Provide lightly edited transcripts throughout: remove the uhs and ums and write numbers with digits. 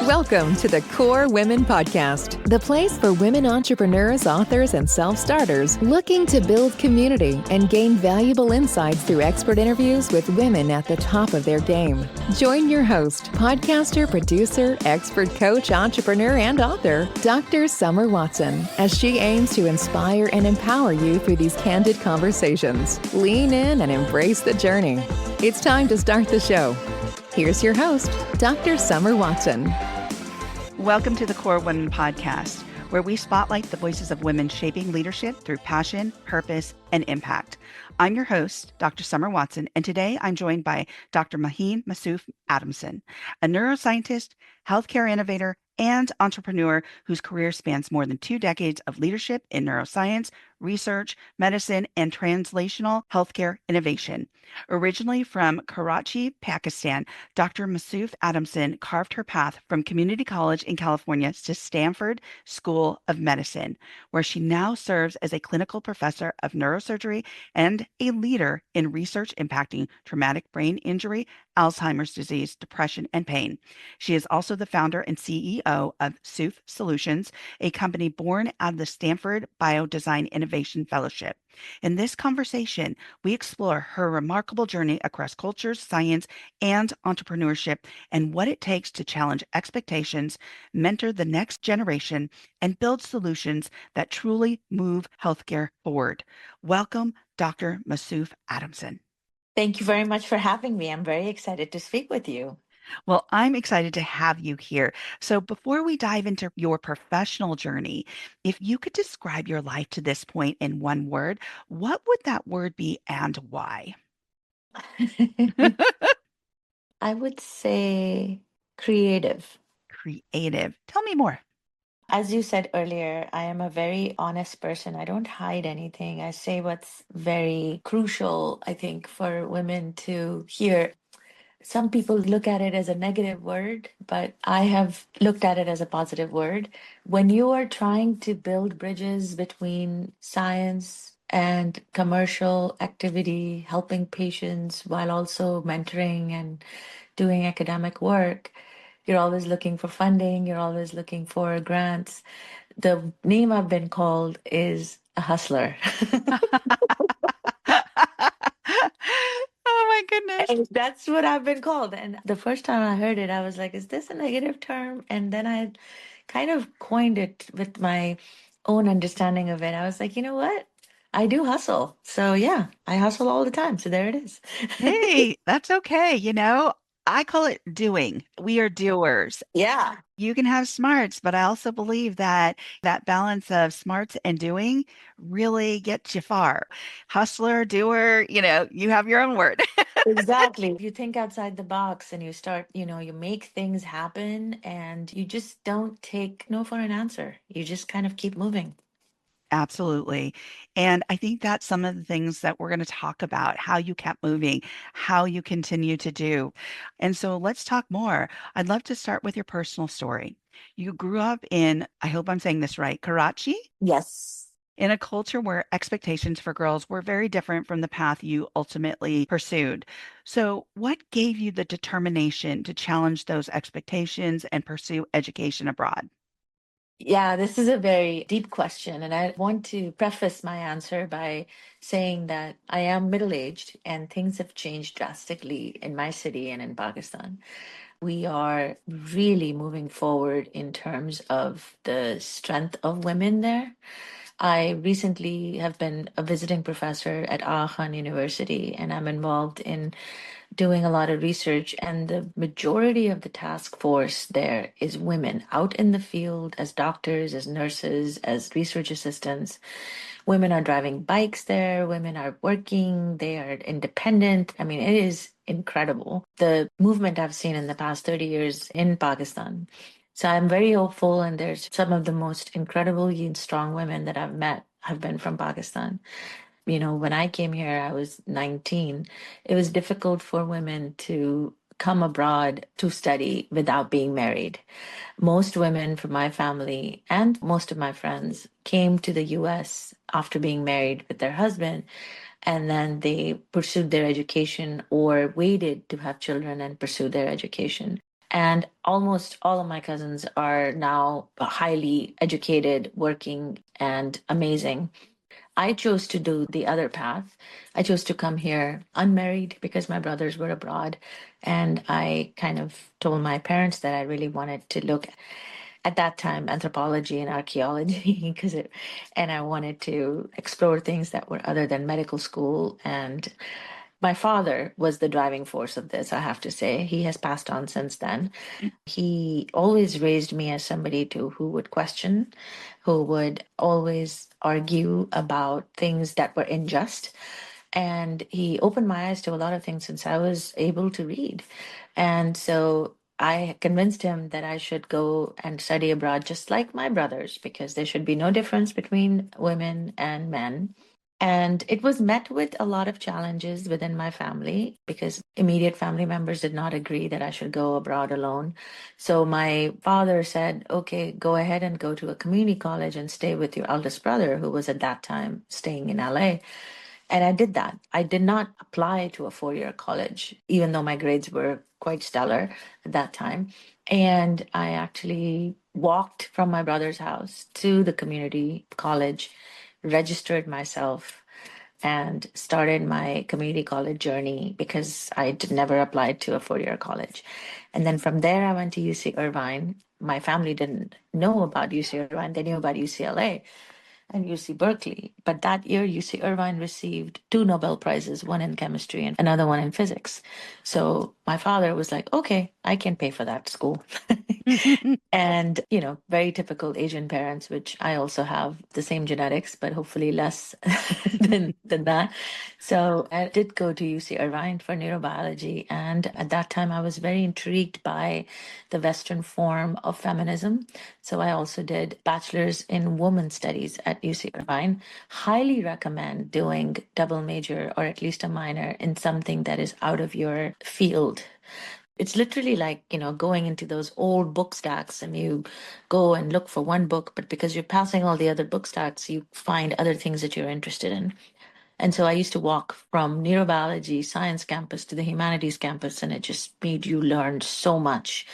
Welcome to the Core Women Podcast, the place for women entrepreneurs, authors, and self-starters looking to build community and gain valuable insights through expert interviews with women at the top of their game. Join your host, podcaster, producer, expert coach, entrepreneur, and author, Dr. Summer Watson, as she aims to inspire and empower you through these candid conversations. Lean in and embrace the journey. It's time to start the show. Here's your host, Dr. Summer Watson. Welcome to the Core Women Podcast, where we spotlight the voices of women shaping leadership through passion, purpose, and impact. I'm your host, Dr. Summer Watson, and today I'm joined by Dr. Maheen Mausoof Adamson, a neuroscientist, healthcare innovator, and entrepreneur whose career spans more than 2 decades of leadership in neuroscience, research, medicine, and translational healthcare innovation. Originally from Karachi, Pakistan, Dr. Mausoof Adamson carved her path from community college in California to Stanford School of Medicine, where she now serves as a clinical professor of neurosurgery and a leader in research impacting traumatic brain injury, Alzheimer's disease, depression, and pain. She is also the founder and CEO of Soof Solutions, a company born out of the Stanford Biodesign Innovation Fellowship. In this conversation, we explore her remarkable journey across cultures, science, and entrepreneurship, and what it takes to challenge expectations, mentor the next generation, and build solutions that truly move healthcare forward. Welcome, Dr. Mausoof Adamson. Thank you very much for having me. I'm very excited to speak with you. Well, I'm excited to have you here. So before we dive into your professional journey, if you could describe your life to this point in one word, what would that word be and why? I would say creative. Creative. Tell me more. As you said earlier, I am a very honest person. I don't hide anything. I say what's very crucial, I think, for women to hear. Some people look at it as a negative word, but I have looked at it as a positive word. When you are trying to build bridges between science and commercial activity, helping patients while also mentoring and doing academic work, you're always looking for funding, you're always looking for grants. The name I've been called is a hustler. Oh my goodness. And that's what I've been called. And the first time I heard it, I was like, is this a negative term? And then I kind of coined it with my own understanding of it. I was like, you know what? I do hustle. So yeah, I hustle all the time. So there it is. Hey, that's okay. I call it doing. We are doers. Yeah. You can have smarts, but I also believe that that balance of smarts and doing really gets you far. Hustler, doer, you have your own word. Exactly. If you think outside the box and you start, you make things happen and you just don't take no for an answer. You just kind of keep moving. Absolutely. And I think that's some of the things that we're going to talk about, how you kept moving, how you continue to do. And so let's talk more. I'd love to start with your personal story. You grew up in, I hope I'm saying this right, Karachi? Yes. In a culture where expectations for girls were very different from the path you ultimately pursued. So, what gave you the determination to challenge those expectations and pursue education abroad? Yeah, this is a very deep question. And I want to preface my answer by saying that I am middle-aged and things have changed drastically in my city and in Pakistan. We are really moving forward in terms of the strength of women there. I recently have been a visiting professor at Aga Khan University, and I'm involved in doing a lot of research. And the majority of the task force there is women out in the field as doctors, as nurses, as research assistants. Women are driving bikes there, women are working, they are independent. I mean, it is incredible the movement I've seen in the past 30 years in Pakistan. So I'm very hopeful, and there's some of the most incredibly strong women that I've met have been from Pakistan. When I came here, I was 19. It was difficult for women to come abroad to study without being married. Most women from my family and most of my friends came to the US after being married with their husband, and then they pursued their education or waited to have children and pursue their education. And almost all of my cousins are now highly educated, working, and amazing. I chose to do the other path. I chose to come here unmarried because my brothers were abroad. And I kind of told my parents that I really wanted to look at that time anthropology and archaeology and I wanted to explore things that were other than medical school. And my father was the driving force of this, I have to say. He has passed on since then. He always raised me as somebody who would question, who would always argue about things that were unjust. And he opened my eyes to a lot of things since I was able to read. And so I convinced him that I should go and study abroad just like my brothers, because there should be no difference between women and men. And it was met with a lot of challenges within my family because immediate family members did not agree that I should go abroad alone. So my father said, okay, go ahead and go to a community college and stay with your eldest brother, who was at that time staying in LA. And I did that. I did not apply to a 4-year college, even though my grades were quite stellar at that time. And I actually walked from my brother's house to the community college, registered myself, and started my community college journey because I did never applied to a 4-year college. And then from there, I went to UC Irvine. My family didn't know about UC Irvine, they knew about UCLA and UC Berkeley. But that year, UC Irvine received 2 Nobel Prizes, one in chemistry and another one in physics. So my father was like, okay, I can pay for that school. And, very typical Asian parents, which I also have the same genetics, but hopefully less than that. So I did go to UC Irvine for neurobiology. And at that time, I was very intrigued by the Western form of feminism. So I also did bachelor's in women's studies at UC Irvine. Highly recommend doing double major or at least a minor in something that is out of your field. It's literally like, going into those old book stacks and you go and look for one book, but because you're passing all the other book stacks, you find other things that you're interested in. And so I used to walk from neurobiology science campus to the humanities campus, and it just made you learn so much.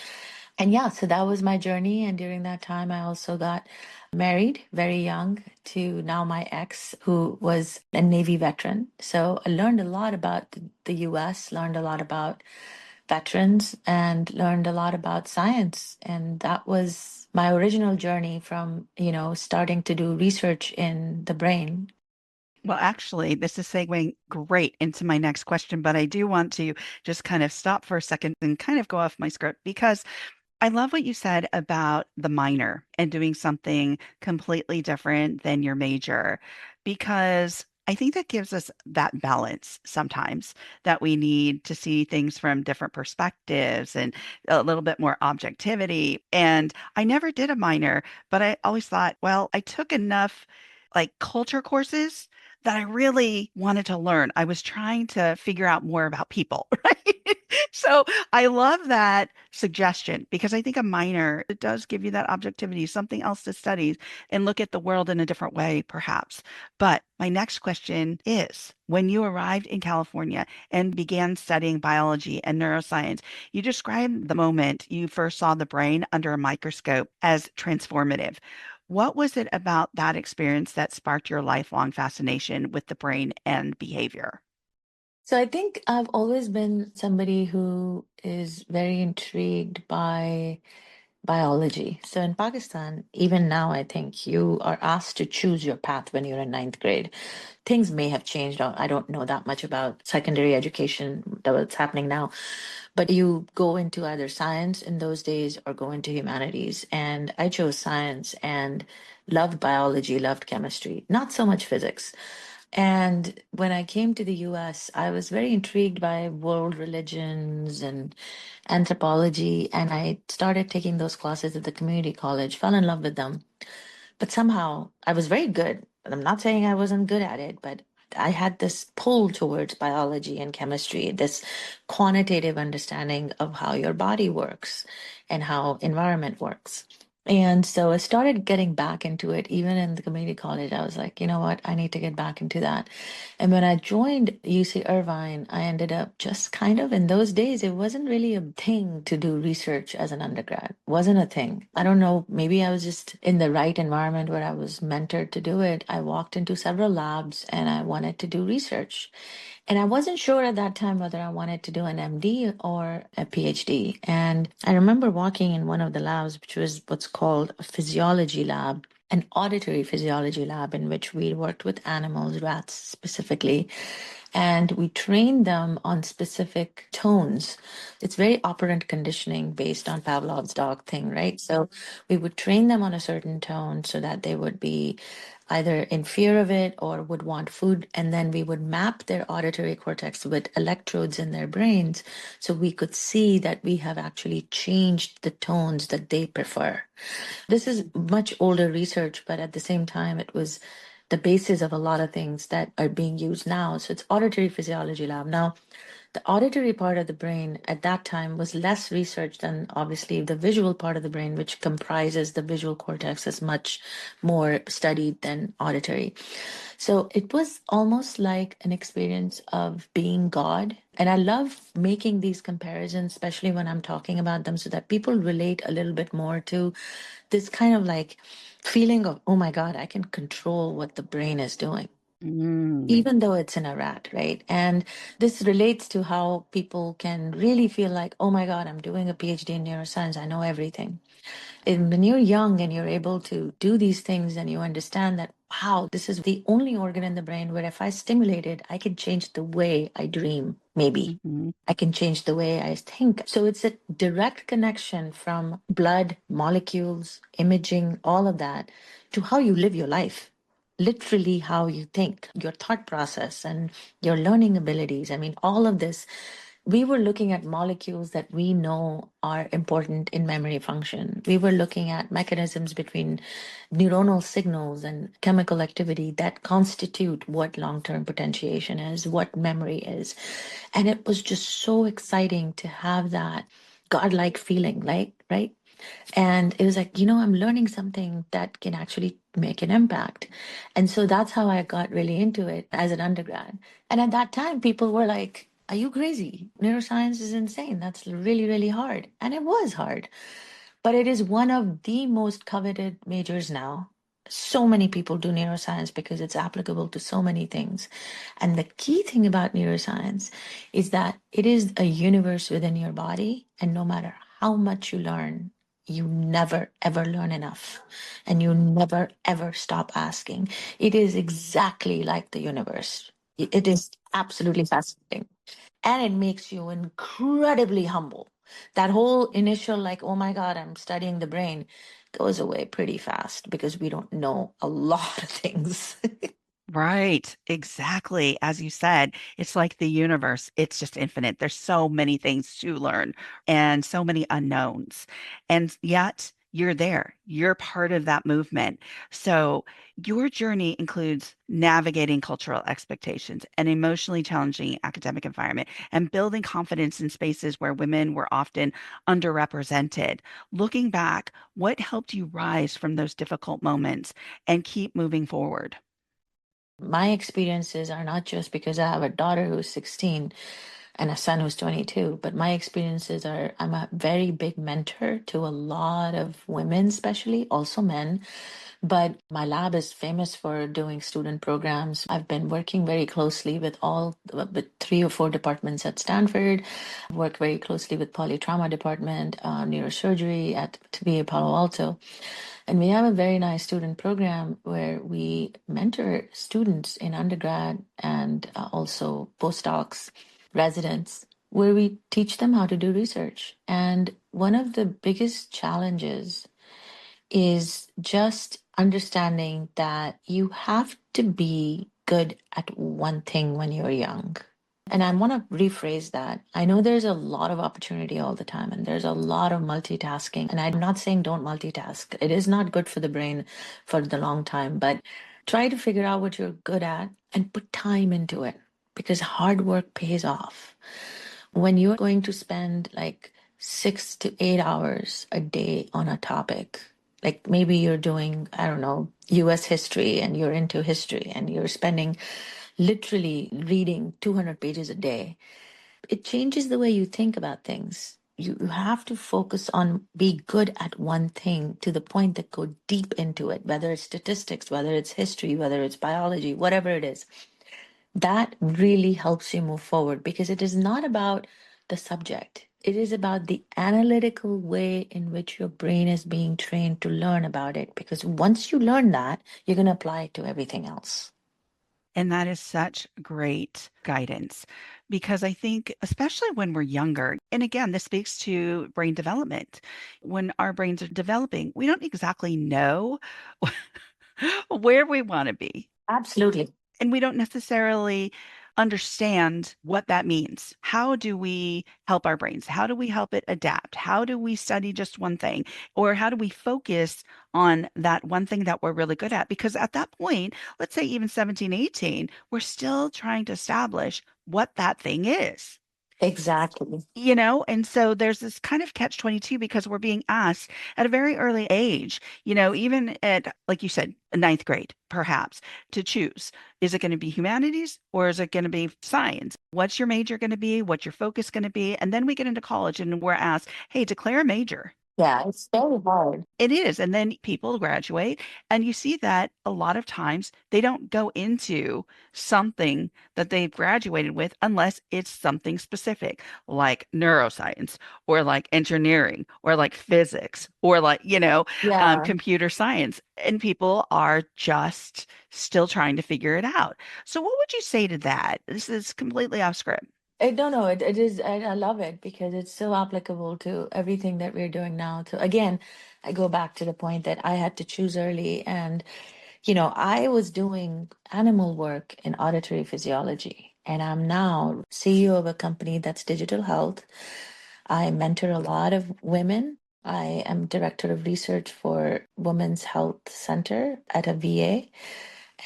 And yeah, so that was my journey. And during that time, I also got married very young to now my ex, who was a Navy veteran. So I learned a lot about the US, learned a lot about veterans, and learned a lot about science. And that was my original journey from, starting to do research in the brain. Well, actually, this is segueing great into my next question, but I do want to just kind of stop for a second and kind of go off my script because I love what you said about the minor and doing something completely different than your major, because I think that gives us that balance sometimes that we need to see things from different perspectives and a little bit more objectivity. And I never did a minor, but I always thought, well, I took enough like culture courses that I really wanted to learn. I was trying to figure out more about people, right? So I love that suggestion because I think a minor, it does give you that objectivity, something else to study and look at the world in a different way, perhaps. But my next question is, when you arrived in California and began studying biology and neuroscience, you described the moment you first saw the brain under a microscope as transformative. What was it about that experience that sparked your lifelong fascination with the brain and behavior? So I think I've always been somebody who is very intrigued by biology. So in Pakistan, even now, I think you are asked to choose your path when you're in ninth grade. Things may have changed. I don't know that much about secondary education, that what's happening now, but you go into either science in those days or go into humanities. And I chose science and loved biology, loved chemistry, not so much physics. And when I came to the US, I was very intrigued by world religions and anthropology. And I started taking those classes at the community college, fell in love with them. But somehow I was very good. And I'm not saying I wasn't good at it, but I had this pull towards biology and chemistry, this quantitative understanding of how your body works and how environment works. And so I started getting back into it. Even in the community college, I was like, you know what? I need to get back into that. And when I joined UC Irvine, I ended up just kind of in those days, it wasn't really a thing to do research as an undergrad. Wasn't a thing. I don't know. Maybe I was just in the right environment where I was mentored to do it. I walked into several labs and I wanted to do research. And I wasn't sure at that time whether I wanted to do an MD or a PhD. And I remember walking in one of the labs, which was what's called a physiology lab, an auditory physiology lab, in which we worked with animals, rats specifically, and we trained them on specific tones. It's very operant conditioning based on Pavlov's dog thing, right? So we would train them on a certain tone so that they would be either in fear of it or would want food. And then we would map their auditory cortex with electrodes in their brains so we could see that we have actually changed the tones that they prefer. This is much older research, but at the same time, it was the basis of a lot of things that are being used now. So it's auditory physiology lab. Now, the auditory part of the brain at that time was less researched than obviously the visual part of the brain, which comprises the visual cortex, is much more studied than auditory. So it was almost like an experience of being God. And I love making these comparisons, especially when I'm talking about them, so that people relate a little bit more to this kind of like feeling of, oh my God, I can control what the brain is doing Mm. even though it's in a rat, right? And this relates to how people can really feel like, oh my God, I'm doing a PhD in neuroscience. I know everything. And when you're young and you're able to do these things and you understand that, wow, this is the only organ in the brain where if I stimulate it, I can change the way I dream, maybe. Mhm. I can change the way I think. So it's a direct connection from blood, molecules, imaging, all of that to how you live your life. Literally, how you think, your thought process, and your learning abilities. I mean, all of this we were looking at molecules that we know are important in memory function. We were looking at mechanisms between neuronal signals and chemical activity that constitute what long term potentiation is, what memory is. And it was just so exciting to have that godlike feeling, like, right? And it was like, I'm learning something that can actually make an impact. And so that's how I got really into it as an undergrad. And at that time, people were like, are you crazy? Neuroscience is insane. That's really, really hard. And it was hard. But it is one of the most coveted majors now. So many people do neuroscience because it's applicable to so many things. And the key thing about neuroscience is that it is a universe within your body. And no matter how much you learn, you never ever learn enough. And you never ever stop asking. It is exactly like the universe. It is absolutely fascinating and it makes you incredibly humble. That whole initial, like, oh my God, I'm studying the brain, goes away pretty fast because we don't know a lot of things. Right, exactly. As you said, it's like the universe, it's just infinite. There's so many things to learn and so many unknowns. And yet you're there. You're part of that movement. So your journey includes navigating cultural expectations, an emotionally challenging academic environment, and building confidence in spaces where women were often underrepresented. Looking back, what helped you rise from those difficult moments and keep moving forward? My experiences are not just because I have a daughter who's 16 and a son who's 22, but my experiences are I'm a very big mentor to a lot of women, especially also men. But my lab is famous for doing student programs. I've been working very closely with 3 or 4 departments at Stanford. I work very closely with polytrauma department, neurosurgery at TBA Palo Alto. And we have a very nice student program where we mentor students in undergrad and also postdocs, residents, where we teach them how to do research. And one of the biggest challenges is just understanding that you have to be good at one thing when you're young. And I want to rephrase that. I know there's a lot of opportunity all the time and there's a lot of multitasking. And I'm not saying don't multitask. It is not good for the brain for the long time, but try to figure out what you're good at and put time into it because hard work pays off. When you're going to spend like 6 to 8 hours a day on a topic, Like maybe you're doing, I don't know, US history and you're into history and you're spending literally reading 200 pages a day. It changes the way you think about things. You have to focus on be good at one thing to the point that go deep into it, whether it's statistics, whether it's history, whether it's biology, whatever it is. That really helps you move forward because it is not about the subject. It is about the analytical way in which your brain is being trained to learn about it. Because once you learn that, you're going to apply it to everything else. And that is such great guidance because I think, especially when we're younger, and again, this speaks to brain development. When our brains are developing, we don't exactly know where we want to be. Absolutely. And we don't necessarily understand what that means. How do we help our brains? How do we help it adapt? How do we study just one thing? Or how do we focus on that one thing that we're really good at? Because at that point, let's say even 17, 18, we're still trying to establish what that thing is. Exactly. And so there's this kind of catch 22 because we're being asked at a very early age, even at, like you said, ninth grade, perhaps, to choose. Is it going to be humanities or is it going to be science? What's your major going to be? What's your focus going to be? And then we get into college and we're asked, hey, declare a major. Yeah, it's very hard. It is. And then people graduate, and you see that a lot of times they don't go into something that they've graduated with unless it's something specific, like neuroscience or like engineering or like physics or like, Yeah. computer science. And people are just still trying to figure it out. So, what would you say to that? This is completely off script. I don't know. It is, I love it because it's so applicable to everything that we're doing now. So again, I go back to the point that I had to choose early. And, I was doing animal work in auditory physiology, and I'm now CEO of a company that's digital health. I mentor a lot of women. I am director of research for Women's Health Center at a VA.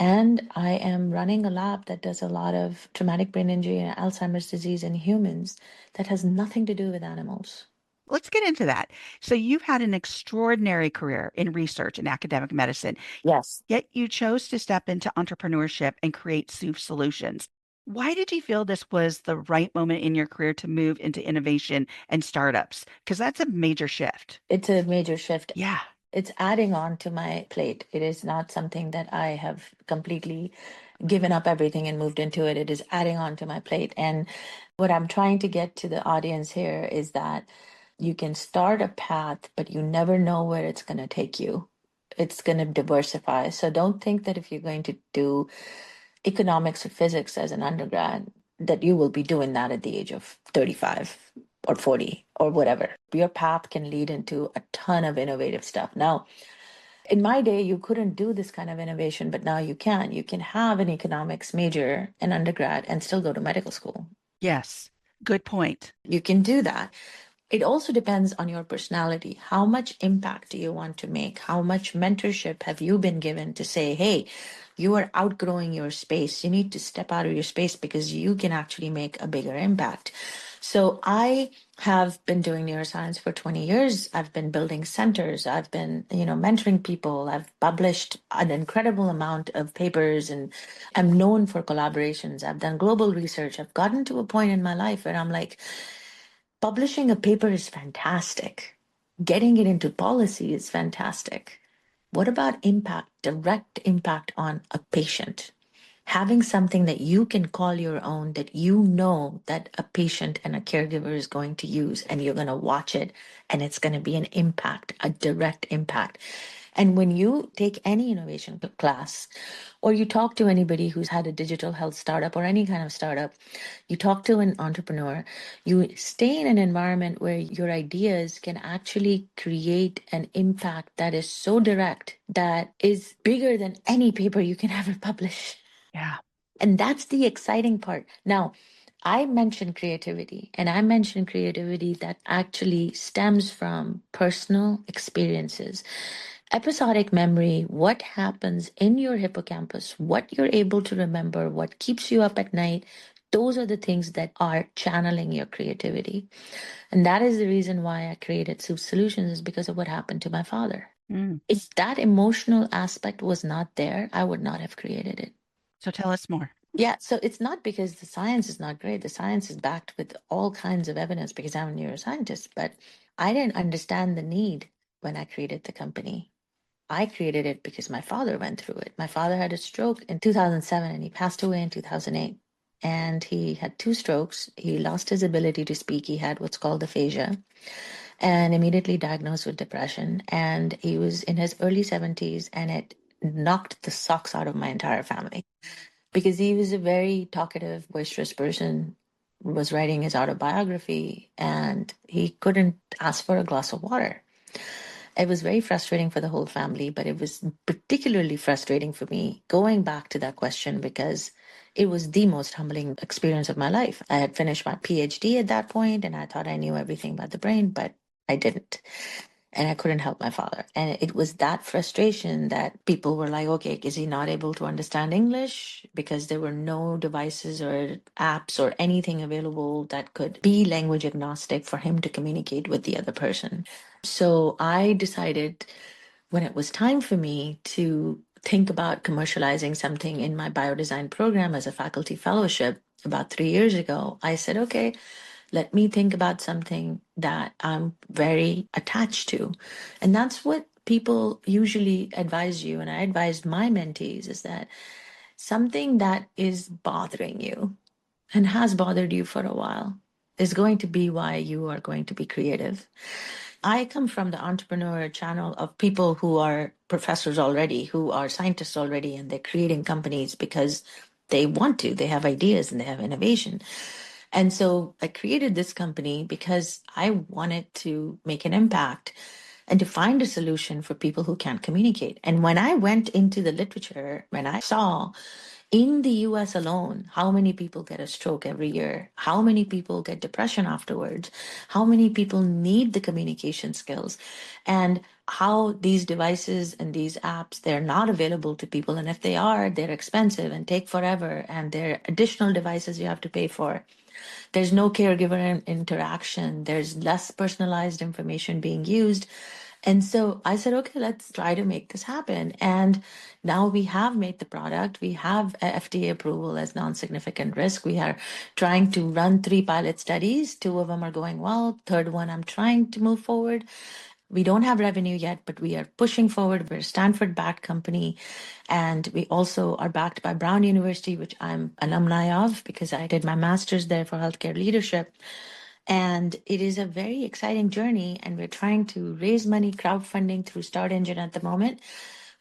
And I am running a lab that does a lot of traumatic brain injury and Alzheimer's disease in humans that has nothing to do with animals. Let's get into that. So, you've had an extraordinary career in research and academic medicine. Yes. Yet you chose to step into entrepreneurship and create Soof Solutions. Why did you feel this was the right moment in your career to move into innovation and startups? Because that's a major shift. It's a major shift. Yeah. It's adding on to my plate. It is not something that I have completely given up everything and moved into it. It is adding on to my plate. And what I'm trying to get to the audience here is that you can start a path, but you never know where it's going to take you. It's going to diversify. So don't think that if you're going to do economics or physics as an undergrad, that you will be doing that at the age of 35 or 40 or whatever. Your path can lead into a ton of innovative stuff. Now, in my day, you couldn't do this kind of innovation, but now you can. You can have an economics major, an undergrad, and still go to medical school. Yes. Good point. You can do that. It also depends on your personality. How much impact do you want to make? How much mentorship have you been given to say, hey, you are outgrowing your space. You need to step out of your space because you can actually make a bigger impact. So I have been doing neuroscience for 20 years. I've been building centers. I've been, mentoring people. I've published an incredible amount of papers and I'm known for collaborations. I've done global research. I've gotten to a point in my life where I'm like, publishing a paper is fantastic. Getting it into policy is fantastic. What about impact, direct impact on a patient? Having something that you can call your own, that you know that a patient and a caregiver is going to use, and you're going to watch it, and it's going to be an impact, a direct impact. And when you take any innovation class, or you talk to anybody who's had a digital health startup or any kind of startup, you talk to an entrepreneur, you stay in an environment where your ideas can actually create an impact that is so direct that is bigger than any paper you can ever publish. Yeah. And that's the exciting part. Now, I mentioned creativity, and I mentioned creativity that actually stems from personal experiences. Episodic memory, what happens in your hippocampus, what you're able to remember, what keeps you up at night, Those are the things that are channeling your creativity. And that is the reason why I created Soof Solutions, is because of what happened to my father. Mm. If that emotional aspect was not there, I would not have created it. So tell us more. Yeah, so it's not because the science is not great. The science is backed with all kinds of evidence because I'm a neuroscientist, but I didn't understand the need when I created the company. I created it because my father went through it. My father had a stroke in 2007 and he passed away in 2008. And he had two strokes. He lost his ability to speak. He had what's called aphasia and immediately diagnosed with depression. And he was in his early 70s, and it knocked the socks out of my entire family because he was a very talkative, boisterous person, was writing his autobiography, and he couldn't ask for a glass of water. It was very frustrating for the whole family, but it was particularly frustrating for me going back to that question because it was the most humbling experience of my life. I had finished my PhD at that point and I thought I knew everything about the brain, but I didn't. And I couldn't help my father. And it was that frustration that people were like, okay, is he not able to understand English? Because there were no devices or apps or anything available that could be language agnostic for him to communicate with the other person. So I decided when it was time for me to think about commercializing something in my biodesign program as a faculty fellowship about 3 years ago, I said, okay, let me think about something that I'm very attached to. And that's what people usually advise you. And I advised my mentees is that something that is bothering you and has bothered you for a while is going to be why you are going to be creative. I come from the entrepreneur channel of people who are professors already, who are scientists already, and they're creating companies because they want to. They have ideas and they have innovation. And so I created this company because I wanted to make an impact and to find a solution for people who can't communicate. And when I went into the literature, when I saw in the US alone, how many people get a stroke every year? How many people get depression afterwards? How many people need the communication skills? And how these devices and these apps, they're not available to people. And if they are, they're expensive and take forever. And they're additional devices you have to pay for. There's no caregiver interaction. There's less personalized information being used. And so I said, okay, let's try to make this happen. And now we have made the product. We have a FDA approval as non-significant risk. We are trying to run 3 pilot studies. 2 of them are going well. Third one, I'm trying to move forward. We don't have revenue yet, but we are pushing forward. We're a Stanford-backed company. And we also are backed by Brown University, which I'm alumni of because I did my master's there for healthcare leadership. And it is a very exciting journey. And we're trying to raise money, crowdfunding through Start Engine at the moment.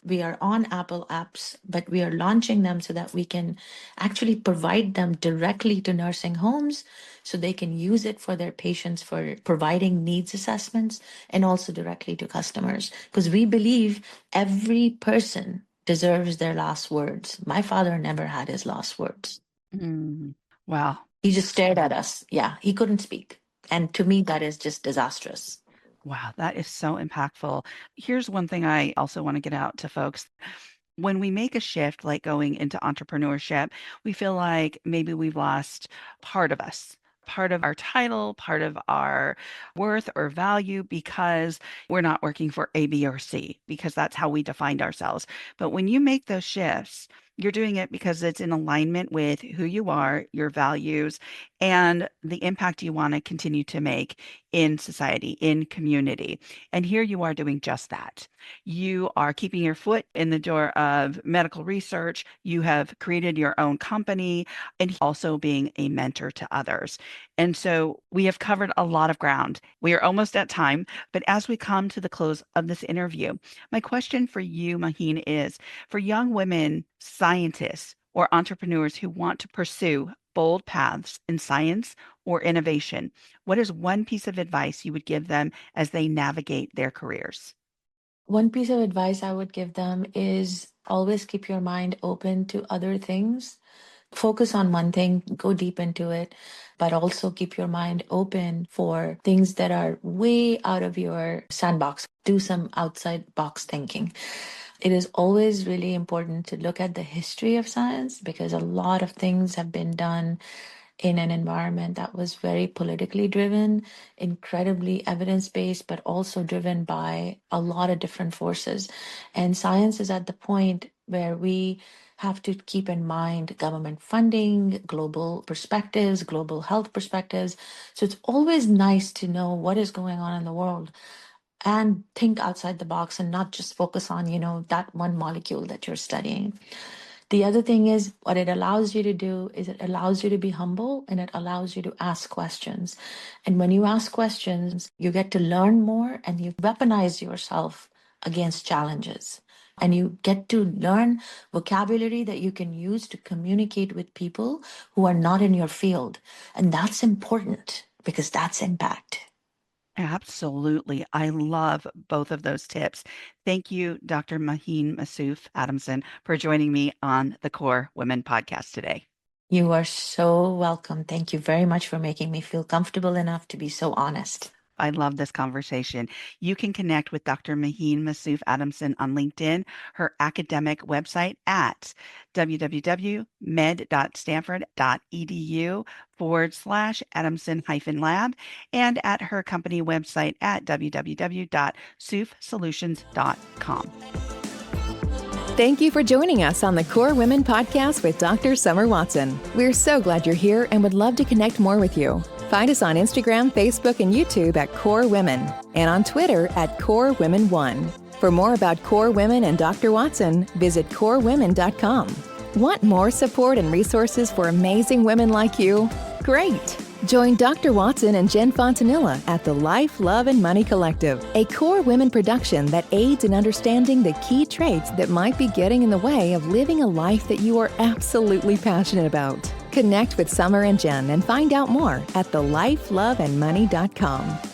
We are on Apple apps, but we are launching them so that we can actually provide them directly to nursing homes so they can use it for their patients for providing needs assessments and also directly to customers. Because we believe every person deserves their last words. My father never had his last words. Mm. Wow. He just stared at us. Yeah, he couldn't speak. And to me, that is just disastrous. Wow, that is so impactful. Here's one thing I also want to get out to folks. When we make a shift, like going into entrepreneurship, we feel like maybe we've lost part of us, part of our title, part of our worth or value because we're not working for A, B, or C, because that's how we defined ourselves. But when you make those shifts, you're doing it because it's in alignment with who you are, your values, and the impact you want to continue to make in society, in community. And here you are doing just that. You are keeping your foot in the door of medical research. You have created your own company and also being a mentor to others. And so we have covered a lot of ground. We are almost at time, but as we come to the close of this interview, my question for you, Maheen, is for young women, scientists, or entrepreneurs who want to pursue bold paths in science or innovation, what is one piece of advice you would give them as they navigate their careers? One piece of advice I would give them is always keep your mind open to other things. Focus on one thing, go deep into it, but also keep your mind open for things that are way out of your sandbox. Do some outside box thinking. It is always really important to look at the history of science because a lot of things have been done in an environment that was very politically driven, incredibly evidence-based, but also driven by a lot of different forces. And science is at the point where we have to keep in mind government funding, global perspectives, global health perspectives. So it's always nice to know what is going on in the world and think outside the box and not just focus on, that one molecule that you're studying. The other thing is what it allows you to do is it allows you to be humble and it allows you to ask questions. And when you ask questions, you get to learn more and you weaponize yourself against challenges. And you get to learn vocabulary that you can use to communicate with people who are not in your field. And that's important because that's impact. Absolutely. I love both of those tips. Thank you, Dr. Maheen Mausoof Adamson, for joining me on the Core Women podcast today. You are so welcome. Thank you very much for making me feel comfortable enough to be so honest. I love this conversation. You can connect with Dr. Maheen Mausoof Adamson on LinkedIn, her academic website at www.med.stanford.edu/Adamson-lab, and at her company website at www.soofsolutions.com. Thank you for joining us on the Core Women podcast with Dr. Summer Watson. We're so glad you're here and would love to connect more with you. Find us on Instagram, Facebook, and YouTube at Core Women, and on Twitter at Core Women 1. For more about Core Women and Dr. Watson, visit corewomen.com. Want more support and resources for amazing women like you? Great! Join Dr. Watson and Jen Fontanilla at the Life, Love, and Money Collective, a Core Women production that aids in understanding the key traits that might be getting in the way of living a life that you are absolutely passionate about. Connect with Summer and Jen and find out more at thelifeloveandmoney.com.